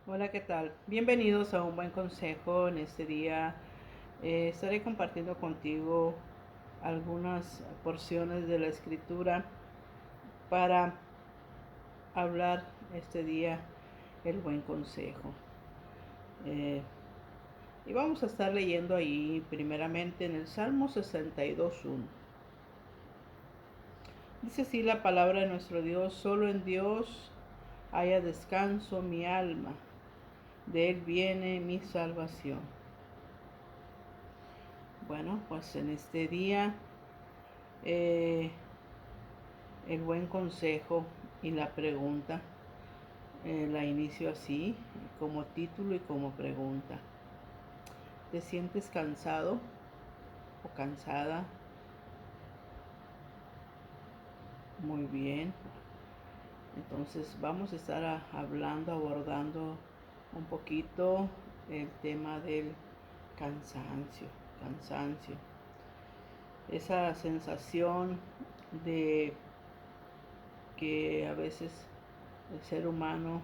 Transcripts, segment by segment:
Hola, ¿qué tal? Bienvenidos a un buen consejo. En este día estaré compartiendo contigo algunas porciones de la escritura para hablar este día el buen consejo. Eh, y vamos a estar leyendo ahí primeramente en el Salmo 62:1. Dice así la palabra de nuestro Dios: solo en Dios haya descanso mi alma, de Él viene mi salvación. Bueno, pues en este día eh, el buen consejo y la pregunta la inicio así, como título y como pregunta. ¿Te sientes cansado o cansada? Muy bien. Entonces vamos a estar hablando, abordando un poquito el tema del cansancio. Cansancio. Esa sensación de que a veces el ser humano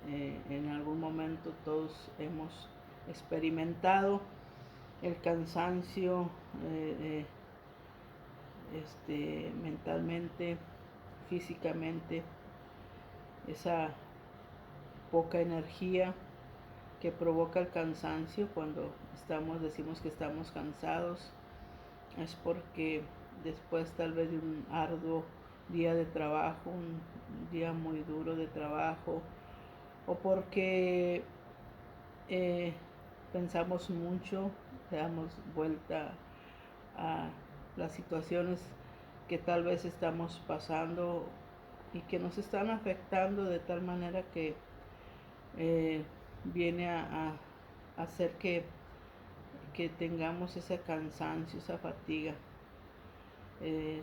en algún momento todos hemos experimentado el cansancio mentalmente, físicamente, esa poca energía que provoca el cansancio cuando decimos que estamos cansados, es porque después tal vez de un arduo día de trabajo, un día muy duro de trabajo, o porque eh, pensamos mucho, damos vuelta a las situaciones que tal vez estamos pasando y que nos están afectando de tal manera que eh, viene a hacer que tengamos ese cansancio, esa fatiga,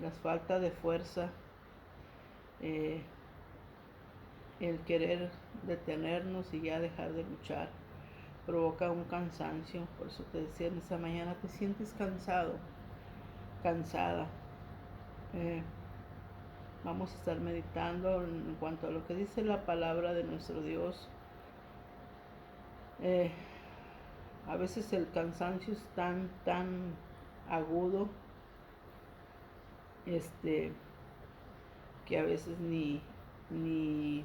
las faltas de fuerza, eh, el querer detenernos y ya dejar de luchar provoca un cansancio. Por eso te decía en esta mañana, te sientes cansado, cansada. Eh, Vamos a estar meditando en cuanto a lo que dice la palabra de nuestro Dios. Eh, a veces el cansancio es tan agudo, que a veces ni, ni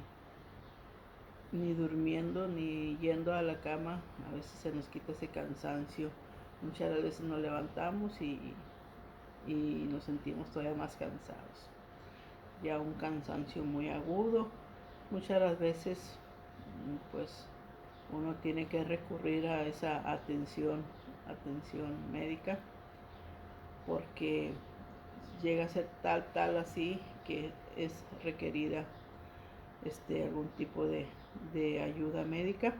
durmiendo ni yendo a la cama, a veces se nos quita ese cansancio. Muchas veces nos levantamos y nos sentimos todavía más cansados. Ya un cansancio muy agudo. Muchas las veces pues uno tiene que recurrir a esa atención médica, porque llega a ser tal así que es requerida algún tipo de ayuda médica.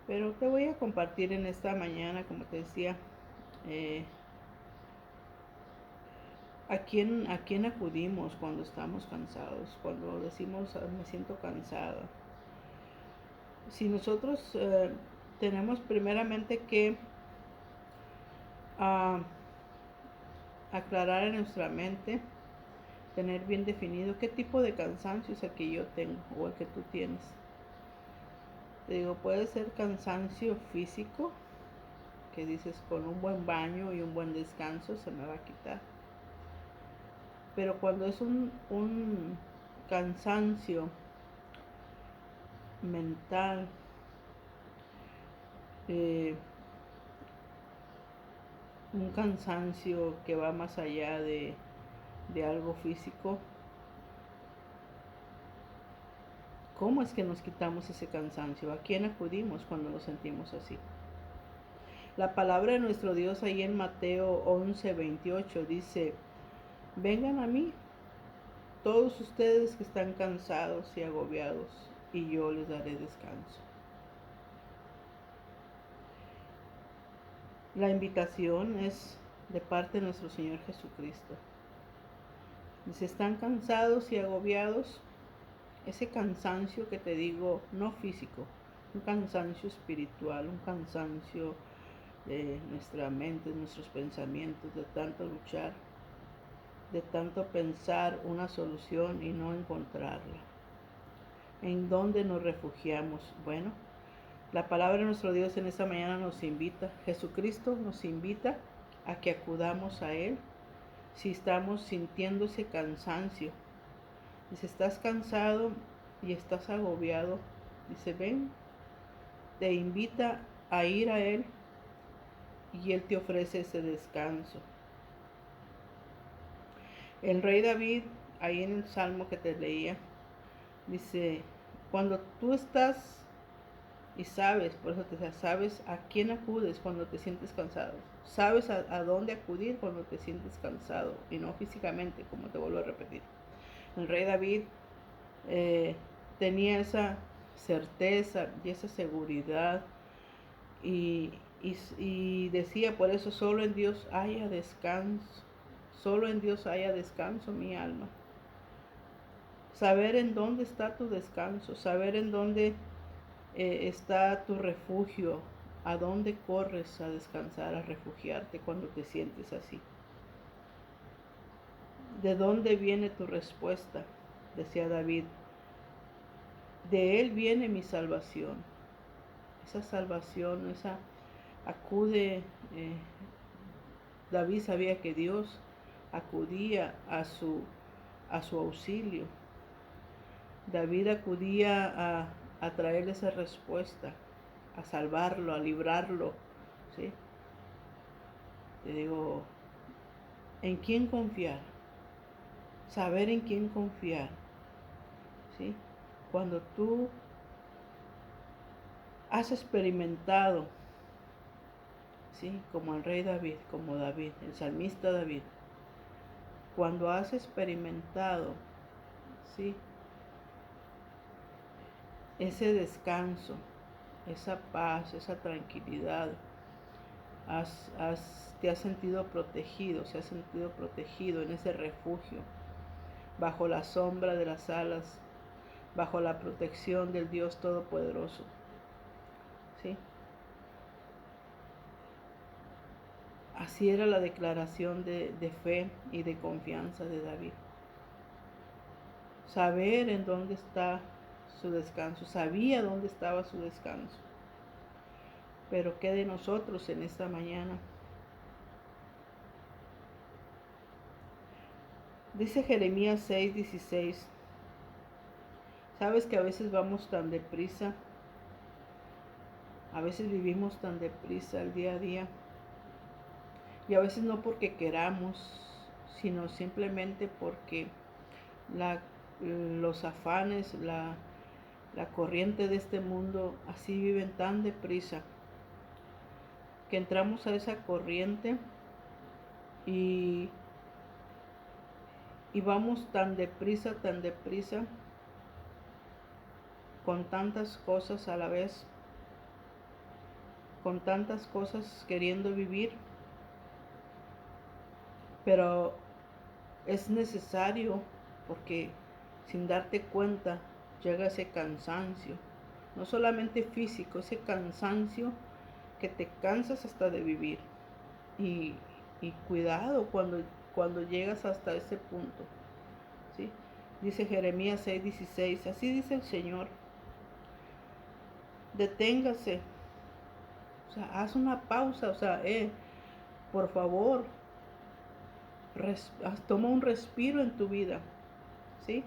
Pero te voy a compartir en esta mañana, como te decía, eh, ¿a quién acudimos cuando estamos cansados? Cuando decimos me siento cansada. Si nosotros tenemos primeramente que uh, aclarar en nuestra mente, tener bien definido qué tipo de cansancio es el que yo tengo o el que tú tienes. Te digo, puede ser cansancio físico, que dices con un buen baño y un buen descanso se me va a quitar. Pero cuando es un cansancio mental, eh, un cansancio que va más allá de algo físico, ¿cómo es que nos quitamos ese cansancio? ¿A quién acudimos cuando nos sentimos así? La palabra de nuestro Dios ahí en Mateo 11:28 dice: vengan a mí todos ustedes que están cansados y agobiados, y yo les daré descanso. La invitación es de parte de nuestro Señor Jesucristo. Dice: están cansados y agobiados. Ese cansancio que te digo, no físico, un cansancio espiritual, un cansancio de nuestra mente, de nuestros pensamientos, de tanto luchar, de tanto pensar una solución y no encontrarla. ¿En dónde nos refugiamos? Bueno, la palabra de nuestro Dios en esta mañana nos invita, Jesucristo nos invita a que acudamos a Él si estamos sintiendo ese cansancio. Y si estás cansado y estás agobiado, dice, ven, te invita a ir a Él y Él te ofrece ese descanso. El rey David, ahí en el salmo que te leía, dice, cuando tú estás y sabes, por eso te dice, sabes a quién acudes cuando te sientes cansado, sabes a dónde acudir cuando te sientes cansado, y no físicamente, como te vuelvo a repetir. El rey David tenía esa certeza y esa seguridad y decía, por eso solo en Dios haya descanso, solo en Dios haya descanso mi alma. Saber en dónde está tu descanso, saber en dónde está tu refugio, a dónde corres a descansar, a refugiarte cuando te sientes así. ¿De dónde viene tu respuesta? Decía David, de Él viene mi salvación. Esa salvación, esa acude, David sabía que Dios acudía a su auxilio. David acudía a traerle esa respuesta, a salvarlo, a librarlo, ¿sí? Te digo, ¿en quién confiar? Saber en quién confiar, ¿sí? Cuando tú has experimentado, ¿sí? Como el rey David, como David, el salmista David, cuando has experimentado, ¿sí? Ese descanso, esa paz, esa tranquilidad, te has sentido protegido, se ha sentido protegido en ese refugio, bajo la sombra de las alas, bajo la protección del Dios Todopoderoso, ¿sí? Así era la declaración de fe y de confianza de David. Saber en dónde está su descanso, sabía dónde estaba su descanso. Pero ¿qué de nosotros en esta mañana? Dice Jeremías 6:16, sabes que a veces vamos tan deprisa, a veces vivimos tan deprisa el día a día, y a veces no porque queramos, sino simplemente porque los afanes, la corriente de este mundo, así viven tan deprisa, que entramos a esa corriente y vamos tan deprisa, con tantas cosas a la vez, con tantas cosas queriendo vivir, pero es necesario, porque sin darte cuenta llega ese cansancio, no solamente físico, ese cansancio que te cansas hasta de vivir. Y cuidado cuando llegas hasta ese punto, ¿sí? Dice Jeremías 6:16, así dice el Señor, deténgase, o sea, haz una pausa, o sea, por favor, toma un respiro en tu vida, ¿sí?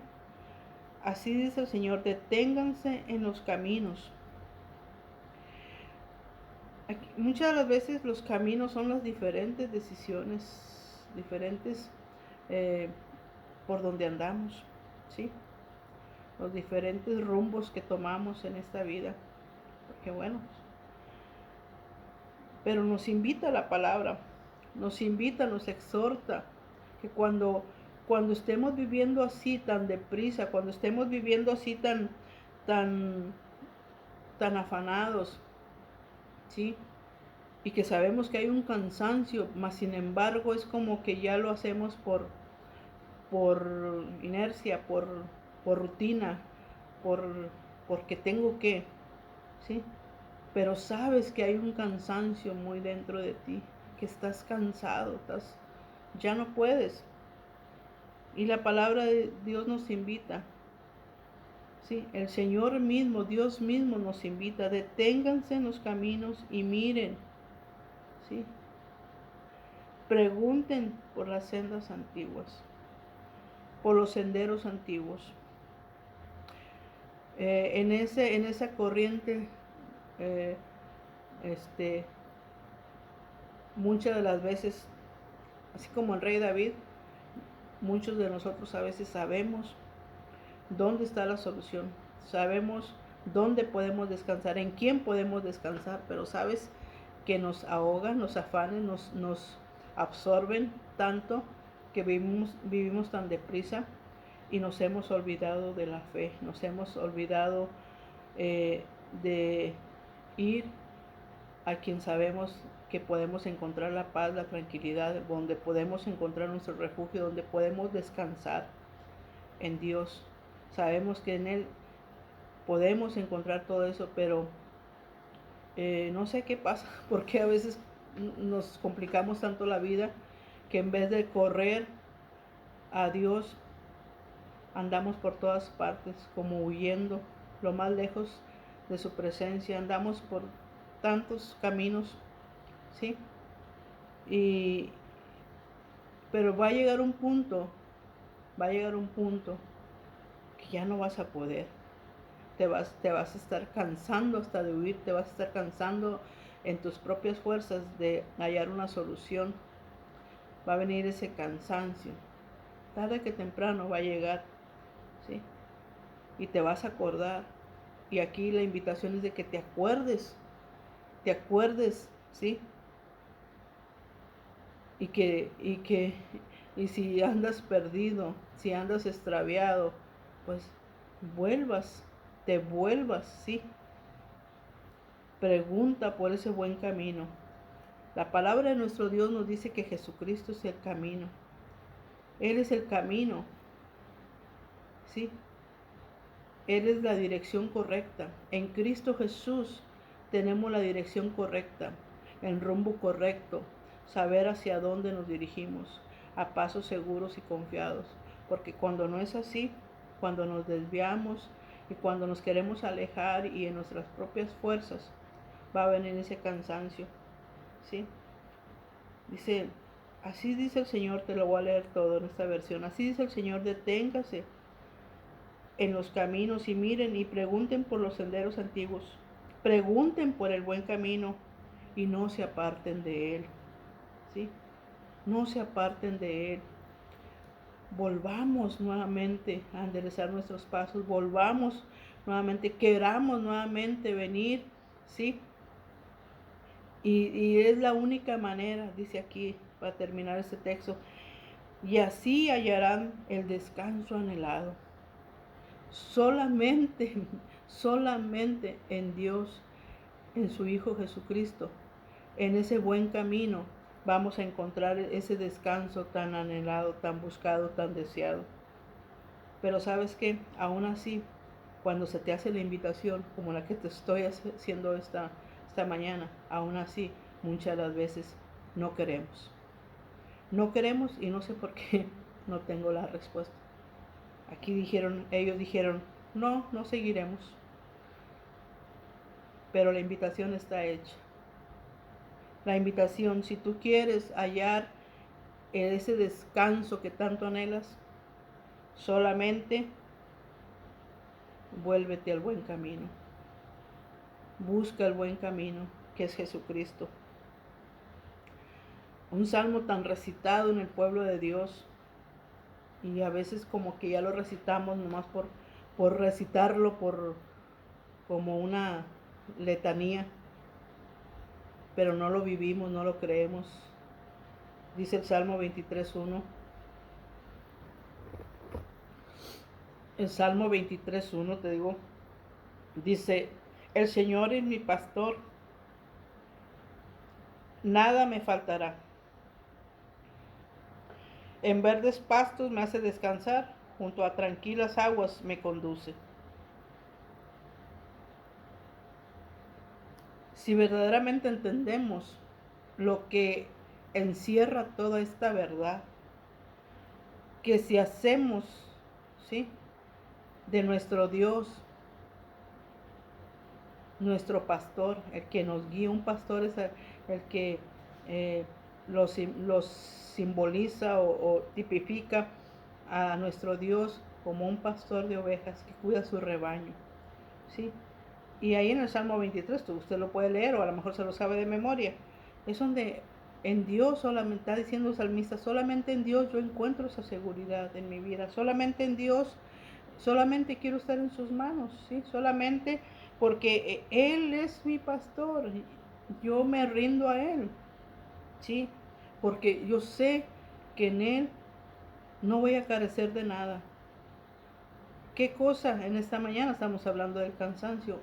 Así dice el Señor, deténganse en los caminos. Muchas de las veces los caminos son las diferentes decisiones, diferentes por donde andamos, ¿sí? Los diferentes rumbos que tomamos en esta vida, porque bueno, pero nos invita la palabra, nos invita, nos exhorta, que cuando estemos viviendo así tan deprisa, cuando estemos viviendo así tan afanados, ¿sí? Y que sabemos que hay un cansancio, mas sin embargo es como que ya lo hacemos por inercia, por rutina, porque tengo que, ¿sí? Pero sabes que hay un cansancio muy dentro de ti, que estás cansado, ya no puedes. Y la palabra de Dios nos invita, Sí, el Señor mismo, Dios mismo nos invita, deténganse en los caminos y miren, ¿sí? Pregunten por las sendas antiguas, por los senderos antiguos. En esa corriente, eh, muchas de las veces, así como el rey David, muchos de nosotros a veces sabemos dónde está la solución, sabemos dónde podemos descansar, en quién podemos descansar, pero sabes que nos ahogan, nos afanan, nos absorben tanto que vivimos tan deprisa y nos hemos olvidado de la fe, nos hemos olvidado de ir a quien sabemos que podemos encontrar la paz, la tranquilidad, donde podemos encontrar nuestro refugio, donde podemos descansar en Dios. Sabemos que en Él podemos encontrar todo eso, pero no sé qué pasa, porque a veces nos complicamos tanto la vida que en vez de correr a Dios, andamos por todas partes como huyendo lo más lejos de su presencia, andamos por tantos caminos, ¿sí? Pero va a llegar un punto que ya no vas a poder. Te vas a estar cansando hasta de huir, te vas a estar cansando en tus propias fuerzas de hallar una solución. Va a venir ese cansancio. Tarde que temprano va a llegar, ¿sí? Y te vas a acordar. Y aquí la invitación es de que te acuerdes, ¿sí? Y si andas perdido, si andas extraviado, pues te vuelvas, ¿sí? Pregunta por ese buen camino. La palabra de nuestro Dios nos dice que Jesucristo es el camino. Él es el camino, ¿sí? Él es la dirección correcta. En Cristo Jesús tenemos la dirección correcta, el rumbo correcto, saber hacia dónde nos dirigimos, a pasos seguros y confiados. Porque cuando no es así, cuando nos desviamos y cuando nos queremos alejar y en nuestras propias fuerzas, va a venir ese cansancio, ¿sí? Dice, así dice el Señor, te lo voy a leer todo en esta versión. Así dice el Señor, deténgase en los caminos y miren y pregunten por los senderos antiguos. Pregunten por el buen camino y no se aparten de él. ¿Sí? No se aparten de él. Volvamos nuevamente a enderezar nuestros pasos. Volvamos nuevamente, queramos nuevamente venir. ¿Sí? Y es la única manera, dice aquí, para terminar este texto. Y así hallarán el descanso anhelado. Solamente, solamente en Dios, en su Hijo Jesucristo, en ese buen camino, vamos a encontrar ese descanso tan anhelado, tan buscado, tan deseado. Pero sabes que aún así, cuando se te hace la invitación, como la que te estoy haciendo esta mañana, aún así, muchas de las veces no queremos. No queremos y no sé por qué no tengo la respuesta. Aquí ellos dijeron, no, no seguiremos. Pero la invitación está hecha. La invitación, si tú quieres hallar ese descanso que tanto anhelas, solamente vuélvete al buen camino. Busca el buen camino, que es Jesucristo. Un salmo tan recitado en el pueblo de Dios, y a veces como que ya lo recitamos nomás por recitarlo, como una letanía, pero no lo vivimos, no lo creemos. Dice el Salmo 23.1. El Salmo 23.1, te digo, dice, el Señor es mi pastor, nada me faltará. En verdes pastos me hace descansar, junto a tranquilas aguas me conduce. Si verdaderamente entendemos lo que encierra toda esta verdad, que si hacemos, ¿sí? de nuestro Dios, nuestro pastor, el que nos guía. Un pastor es el que los simboliza o tipifica a nuestro Dios como un pastor de ovejas que cuida su rebaño, ¿sí? Y ahí en el Salmo 23, usted lo puede leer o a lo mejor se lo sabe de memoria, es donde en Dios solamente, está diciendo el salmista, solamente en Dios yo encuentro esa seguridad en mi vida, solamente en Dios, solamente quiero estar en sus manos, ¿sí? Solamente porque Él es mi pastor, yo me rindo a Él, ¿sí? Porque yo sé que en Él no voy a carecer de nada. ¿Qué cosa? En esta mañana estamos hablando del cansancio.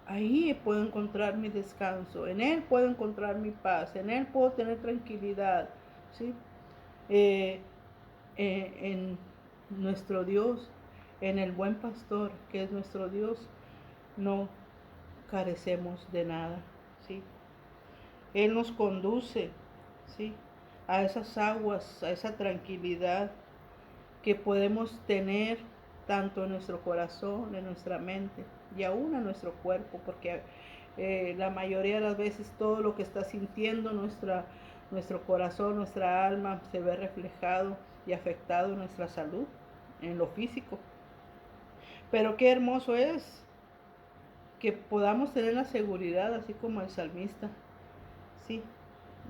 Ahí puedo encontrar mi descanso, en Él puedo encontrar mi paz, en Él puedo tener tranquilidad, ¿sí? En nuestro Dios, en el buen pastor que es nuestro Dios, no carecemos de nada, ¿sí? Él nos conduce, ¿sí? A esas aguas, a esa tranquilidad que podemos tener tanto en nuestro corazón, en nuestra mente y aún en nuestro cuerpo, porque la mayoría de las veces todo lo que está sintiendo nuestro corazón, nuestra alma, se ve reflejado y afectado en nuestra salud, en lo físico. Pero qué hermoso es que podamos tener la seguridad, así como el salmista, sí,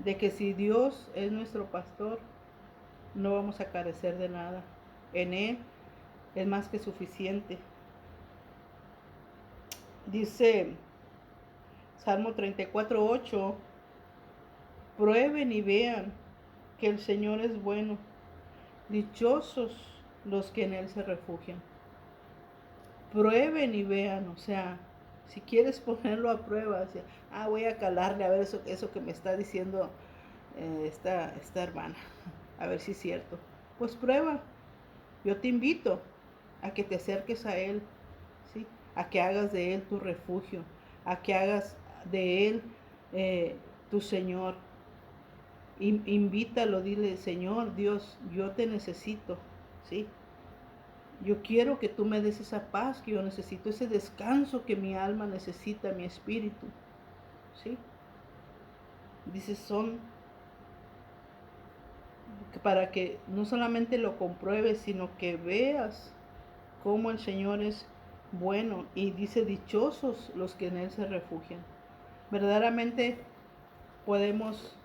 de que si Dios es nuestro pastor, no vamos a carecer de nada. En Él es más que suficiente. Dice Salmo 34:8, prueben y vean que el Señor es bueno, dichosos los que en Él se refugian. Prueben y vean, o sea, si quieres ponerlo a prueba, o sea, voy a calarle a ver eso que me está diciendo esta hermana, a ver si es cierto. Pues prueba, yo te invito a que te acerques a Él, ¿sí? A que hagas de Él tu refugio, a que hagas de Él tu Señor. Invítalo, dile, Señor Dios, yo te necesito, ¿sí? Yo quiero que tú me des esa paz que yo necesito, ese descanso que mi alma necesita, mi espíritu, ¿sí? Dice, son para que no solamente lo compruebes, sino que veas cómo el Señor es bueno. Y dice, dichosos los que en Él se refugian. Verdaderamente podemos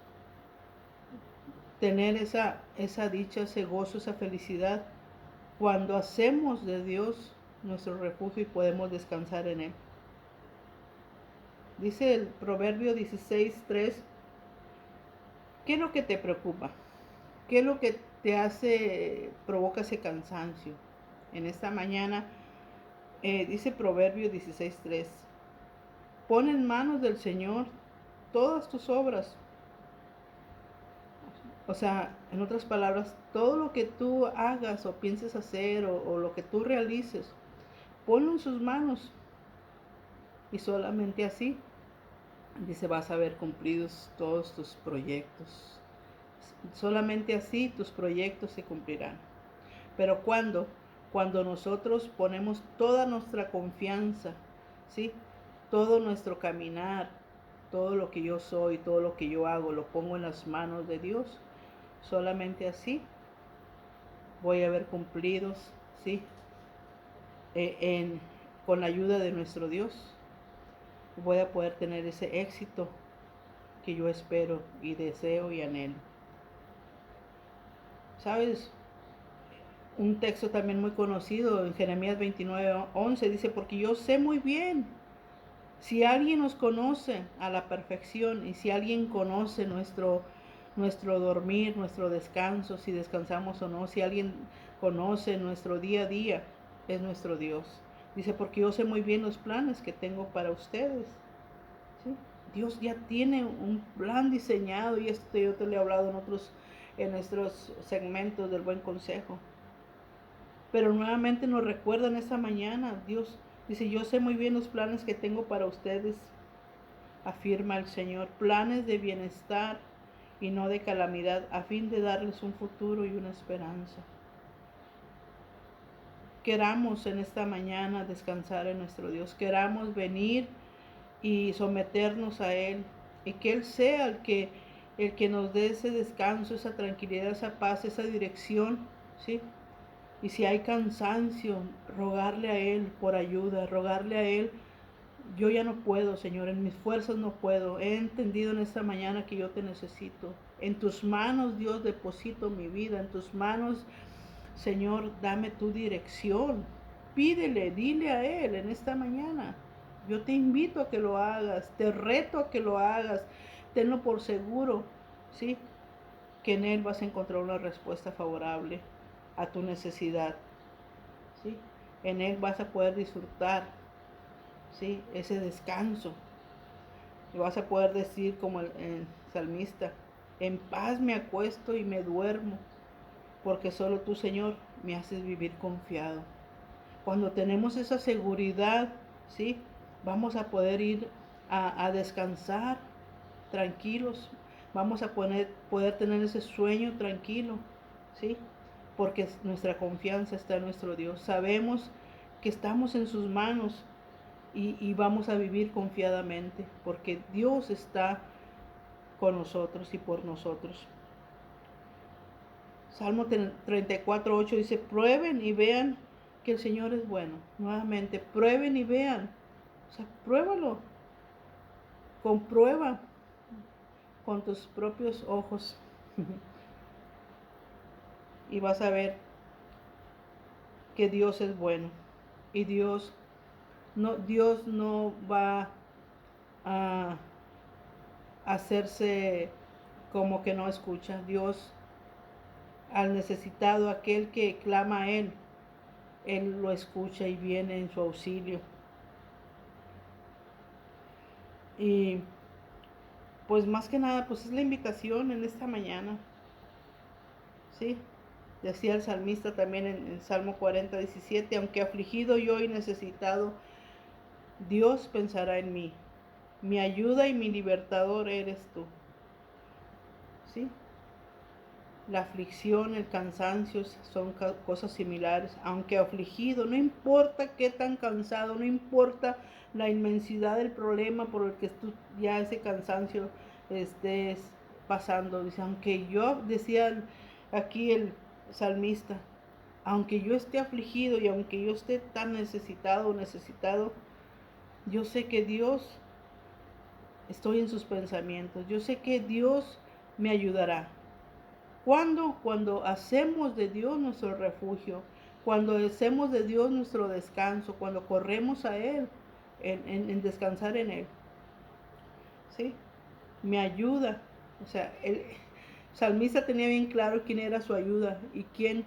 tener esa dicha, ese gozo, esa felicidad cuando hacemos de Dios nuestro refugio y podemos descansar en Él. Dice el Proverbio 16:3, ¿qué es lo que te preocupa? ¿Qué es lo que te provoca ese cansancio? En esta mañana dice Proverbio 16:3, pon en manos del Señor todas tus obras. O sea, en otras palabras, todo lo que tú hagas o pienses hacer o lo que tú realices, ponlo en sus manos. Y solamente así, dice, vas a ver cumplidos todos tus proyectos. Solamente así tus proyectos se cumplirán. Pero cuando nosotros ponemos toda nuestra confianza, ¿sí? Todo nuestro caminar, todo lo que yo soy, todo lo que yo hago, lo pongo en las manos de Dios, solamente así voy a ver cumplidos, ¿sí? Con la ayuda de nuestro Dios, voy a poder tener ese éxito que yo espero y deseo y anhelo. ¿Sabes? Un texto también muy conocido en Jeremías 29:11 dice, porque yo sé muy bien, si alguien nos conoce a la perfección y si alguien conoce nuestro dormir, nuestro descanso, si descansamos o no, si alguien conoce nuestro día a día, es nuestro Dios. Dice, porque yo sé muy bien los planes que tengo para ustedes. ¿Sí? Dios ya tiene un plan diseñado y esto yo te lo he hablado en nuestros segmentos del buen consejo. Pero nuevamente nos recuerdan esta mañana, Dios dice, yo sé muy bien los planes que tengo para ustedes, afirma el Señor, planes de bienestar y no de calamidad, a fin de darles un futuro y una esperanza. queramos en esta mañana descansar en nuestro Dios, queramos venir y someternos a Él, y que Él sea el que nos dé ese descanso, esa tranquilidad, esa paz, esa dirección, ¿sí? Y si hay cansancio, rogarle a Él por ayuda, rogarle a Él. Yo ya no puedo, Señor, en mis fuerzas no puedo. He entendido en esta mañana que yo te necesito. En tus manos, Dios, deposito mi vida. En tus manos, Señor, dame tu dirección. Pídele, dile a Él en esta mañana. Yo te invito a que lo hagas, te reto a que lo hagas. Tenlo por seguro, ¿sí? Que en Él vas a encontrar una respuesta favorable a tu necesidad, ¿sí? En Él vas a poder disfrutar, ¿sí? Ese descanso. Y vas a poder decir como el salmista, en paz me acuesto y me duermo, porque solo tú, Señor, me haces vivir confiado. Cuando tenemos esa seguridad, ¿sí? Vamos a poder ir a descansar tranquilos. Vamos a poder tener ese sueño tranquilo, ¿sí? Porque nuestra confianza está en nuestro Dios. Sabemos que estamos en sus manos y vamos a vivir confiadamente, porque Dios está con nosotros y por nosotros. Salmo 34:8 dice, prueben y vean que el Señor es bueno. Nuevamente, prueben y vean. O sea, pruébalo. Comprueba con tus propios ojos. Y vas a ver que Dios es bueno. Y Dios no va a hacerse como que no escucha. Dios, al necesitado, aquel que clama a Él lo escucha y viene en su auxilio. Y pues más que nada, pues es la invitación en esta mañana, ¿sí? Decía el salmista también en el Salmo 40:17, aunque afligido yo y necesitado, Dios pensará en mí. Mi ayuda y mi libertador eres tú, ¿sí? La aflicción, el cansancio son cosas similares. Aunque afligido, no importa qué tan cansado, no importa la inmensidad del problema por el que tú ya ese cansancio estés pasando. Dice, aunque yo, decía aquí el salmista, aunque yo esté afligido y aunque yo esté tan necesitado o necesitado, yo sé que Dios, estoy en sus pensamientos, yo sé que Dios me ayudará. ¿Cuándo? Cuando hacemos de Dios nuestro refugio, cuando hacemos de Dios nuestro descanso, cuando corremos a Él, en descansar en Él. ¿Sí? Me ayuda. O sea, el salmista tenía bien claro quién era su ayuda y quién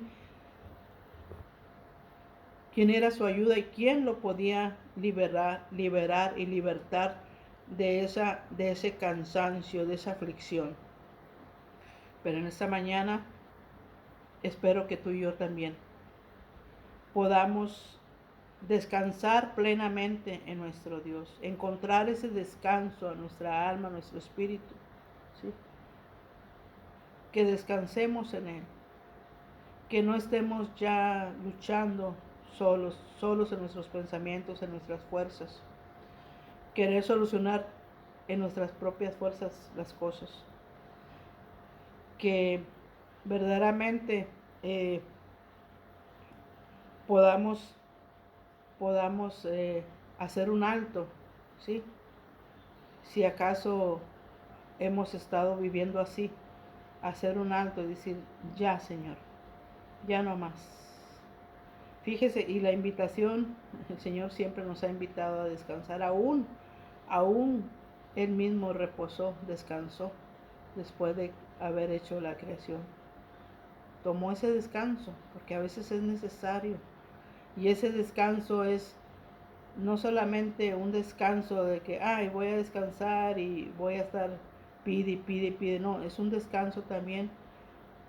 era su ayuda y quién lo podía liberar y libertar de ese cansancio, de esa aflicción. Pero en esta mañana espero que tú y yo también podamos descansar plenamente en nuestro Dios, encontrar ese descanso a nuestra alma, a nuestro espíritu, ¿sí? Que descansemos en Él, que no estemos ya luchando solos en nuestros pensamientos, en nuestras fuerzas, querer solucionar en nuestras propias fuerzas las cosas, que verdaderamente podamos hacer un alto, ¿sí? Si acaso hemos estado viviendo así, hacer un alto y decir, ya Señor, ya no más. Fíjese, y la invitación, el Señor siempre nos ha invitado a descansar, aún Él mismo reposó, descansó, después de haber hecho la creación. Tomó ese descanso, porque a veces es necesario, y ese descanso es no solamente un descanso de que, ay, voy a descansar y voy a estar pide, no, es un descanso también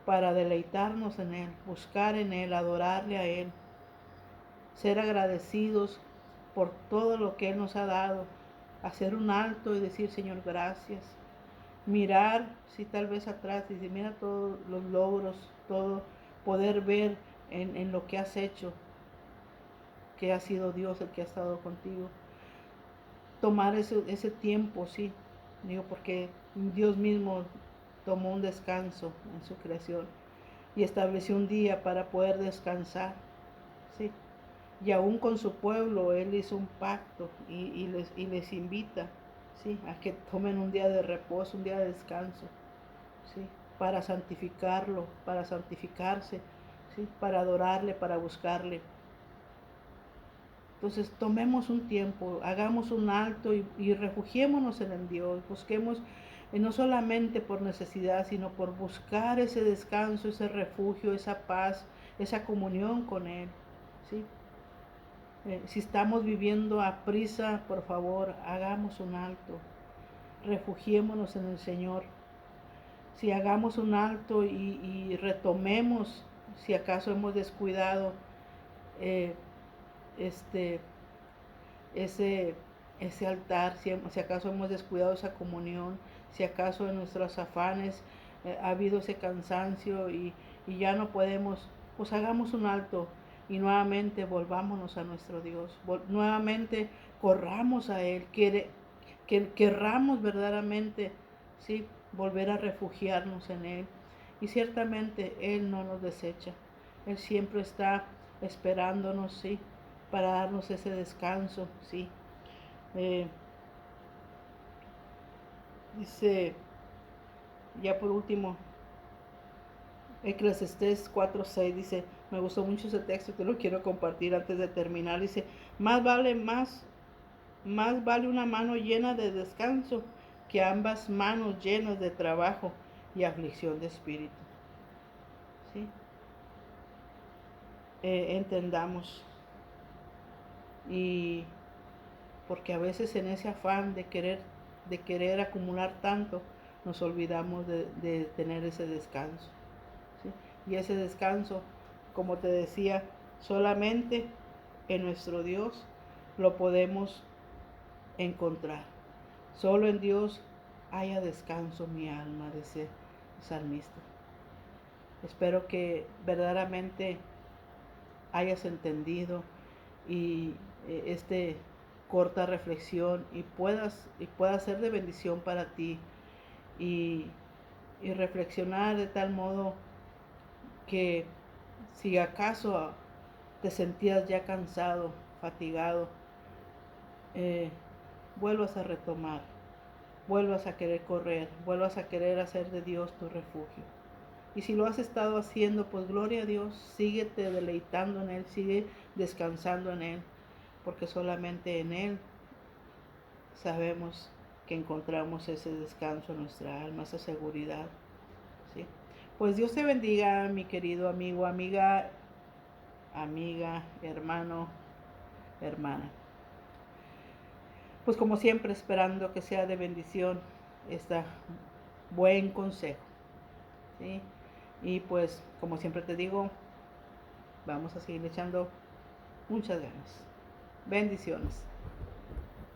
para deleitarnos en Él, buscar en Él, adorarle a Él, ser agradecidos por todo lo que Él nos ha dado, hacer un alto y decir, Señor, gracias, mirar, si tal vez atrás, y decir, mira todos los logros, todo, poder ver en lo que has hecho, que ha sido Dios el que ha estado contigo. Tomar ese tiempo, sí, digo, porque Dios mismo tomó un descanso en su creación y estableció un día para poder descansar, sí. Y aún con su pueblo, Él hizo un pacto y les invita, sí, a que tomen un día de reposo, un día de descanso, sí, para santificarlo, para santificarse, sí, para adorarle, para buscarle. Entonces tomemos un tiempo, hagamos un alto y refugiémonos en el Dios, busquemos no solamente por necesidad, sino por buscar ese descanso, ese refugio, esa paz, esa comunión con Él, ¿sí? Si estamos viviendo a prisa, por favor, hagamos un alto, refugiémonos en el Señor. Si hagamos un alto y retomemos, si acaso hemos descuidado eh, este ese, ese altar, si acaso hemos descuidado esa comunión, si acaso en nuestros afanes ha habido ese cansancio y ya no podemos, pues hagamos un alto y nuevamente volvámonos a nuestro Dios, nuevamente corramos a Él, querramos verdaderamente, ¿sí? Volver a refugiarnos en Él. Y ciertamente Él no nos desecha, Él siempre está esperándonos, ¿sí? Para darnos ese descanso, ¿sí? Dice, ya por último, Eclesiastés 4:6 dice, me gustó mucho ese texto, te lo quiero compartir antes de terminar. Dice, más vale una mano llena de descanso que ambas manos llenas de trabajo y aflicción de espíritu. ¿Sí? Entendamos. Y porque a veces en ese afán de querer acumular tanto, nos olvidamos de tener ese descanso, ¿sí? Y ese descanso, como te decía, solamente en nuestro Dios lo podemos encontrar. Solo en Dios haya descanso mi alma, dice el salmista. Espero que verdaderamente hayas entendido y corta reflexión y pueda ser de bendición para ti y, y reflexionar de tal modo que si acaso te sentías ya cansado, fatigado, eh, vuelvas a retomar, vuelvas a querer correr, vuelvas a querer hacer de Dios tu refugio. Y si lo has estado haciendo, pues gloria a Dios, síguete deleitando en Él, sigue descansando en Él, porque solamente en Él sabemos que encontramos ese descanso en nuestra alma, esa seguridad, ¿sí? Pues Dios te bendiga, mi querido amigo, amiga, hermano, hermana. Pues como siempre, esperando que sea de bendición este buen consejo, ¿sí? Y pues como siempre te digo, vamos a seguir echando muchas ganas. Bendiciones.